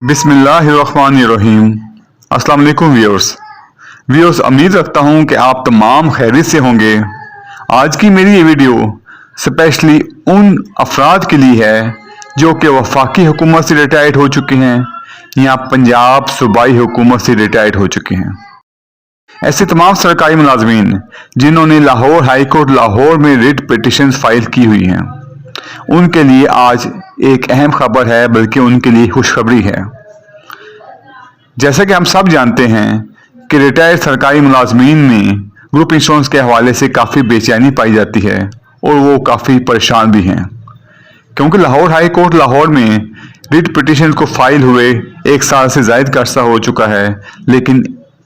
बिस्मिल्लाहिर्रहमानिर्रहीम। अस्सलाम वालेकुम व्यूअर्स, उम्मीद रखता हूँ कि आप तमाम खैरियत से होंगे। आज की मेरी ये वीडियो स्पेशली उन अफराद के लिए है जो कि वफाकी हुकूमत से रिटायर्ड हो चुके हैं या पंजाब सूबाई हुकूमत से रिटायर्ड हो चुके हैं। ऐसे तमाम सरकारी मुलाजमीन जिन्होंने लाहौर हाई कोर्ट लाहौर में रिट पिटिशन फाइल की हुई हैं, उनके लिए आज एक अहम खबर है, बल्कि उनके लिए खुशखबरी है। जैसा कि हम सब जानते हैं कि रिटायर्ड सरकारी मुलाजमीन में ग्रुप इंश्योरेंस के हवाले से काफ़ी बेचैनी पाई जाती है और वो काफ़ी परेशान भी हैं, क्योंकि लाहौर हाई कोर्ट लाहौर में रिट पिटिशन को फाइल हुए 1 साल से ज़ायद का अरसा हो चुका है, लेकिन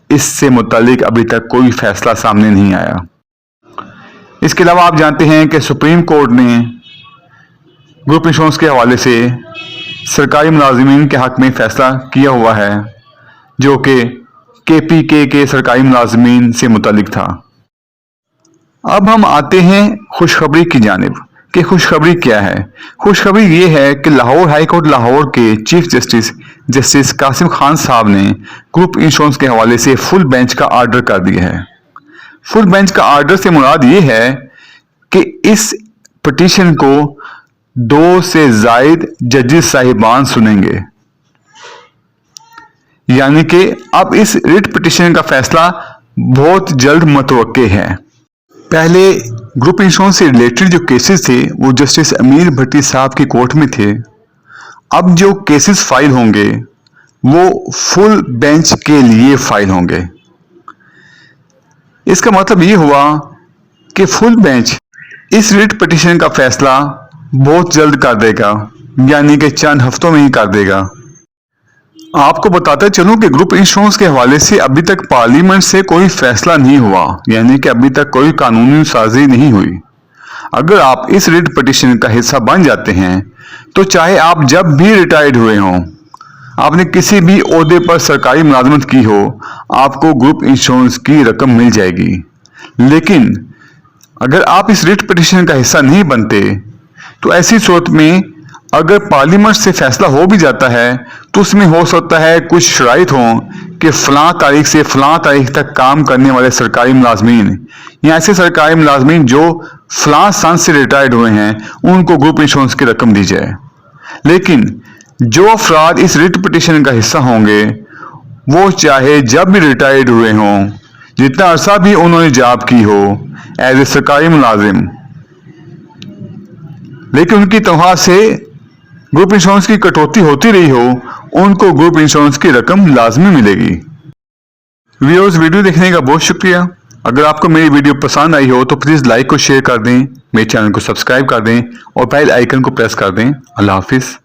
इससे मुतालिक अभी तक कोई फैसला सामने नहीं आया। इसके अलावा आप जानते हैं कि सुप्रीम कोर्ट ने ग्रुप इंश्योरेंस के हवाले से सरकारी मुलाजमीन के हक में फैसला किया हुआ है, जो कि KPK के सरकारी मुलाजमीन से मुतालिक था। अब हम आते हैं खुशखबरी की जानिब कि खुशखबरी क्या है। खुशखबरी ये है कि लाहौर हाई कोर्ट लाहौर के चीफ जस्टिस कासिम खान साहब ने ग्रुप इंश्योरेंस के हवाले से फुल बेंच का आर्डर कर दिया है। फुल बेंच का आर्डर से मुराद ये है कि इस पिटीशन को 2 से ज़ायद जजेस साहिबान सुनेंगे, यानी कि अब इस रिट पिटीशन का फैसला बहुत जल्द मुतवक्के है। पहले ग्रुप इंश्योरेंस से रिलेटेड जो केसेस थे वो जस्टिस अमीर भट्टी साहब की कोर्ट में थे। अब जो केसेस फाइल होंगे वो फुल बेंच के लिए फाइल होंगे। इसका मतलब ये हुआ कि फुल बेंच इस रिट पिटीशन का फैसला बहुत जल्द कर देगा, यानी कि चंद हफ्तों में ही कर देगा। आपको बताते चलूं कि ग्रुप इंश्योरेंस के हवाले से अभी तक पार्लियामेंट से कोई फैसला नहीं हुआ, यानी कि अभी तक कोई कानूनी साजी नहीं हुई। अगर आप इस रिट पिटीशन का हिस्सा बन जाते हैं तो चाहे आप जब भी रिटायर्ड हुए हों, आपने किसी भी ओहदे पर सरकारी मुलाजमत की हो, आपको ग्रुप इंश्योरेंस की रकम मिल जाएगी। लेकिन अगर आप इस रिट पिटीशन का हिस्सा नहीं बनते तो ऐसी सूरत में अगर पार्लियामेंट से फैसला हो भी जाता है तो उसमें हो सकता है कुछ शराइत हों कि फलां तारीख से फलां तारीख तक काम करने वाले सरकारी मुलाजमीन या ऐसे सरकारी मुलाजमीन जो फलां सन से रिटायर्ड हुए हैं उनको ग्रुप इंश्योरेंस की रकम दी जाए। लेकिन जो अफराद इस रिट पिटीशन का हिस्सा होंगे वो चाहे जब भी रिटायर्ड हुए हों, जितना अरसा भी उन्होंने जॉब की हो एज ए सरकारी मुलाजिम, लेकिन उनकी तनख्वाह से ग्रुप इंश्योरेंस की कटौती होती रही हो, उनको ग्रुप इंश्योरेंस की रकम लाजमी मिलेगी। व्यूअर्स, वीडियो देखने का बहुत शुक्रिया। अगर आपको मेरी वीडियो पसंद आई हो तो प्लीज़ लाइक को शेयर कर दें, मेरे चैनल को सब्सक्राइब कर दें और बेल आइकन को प्रेस कर दें। अल्लाह हाफिज़।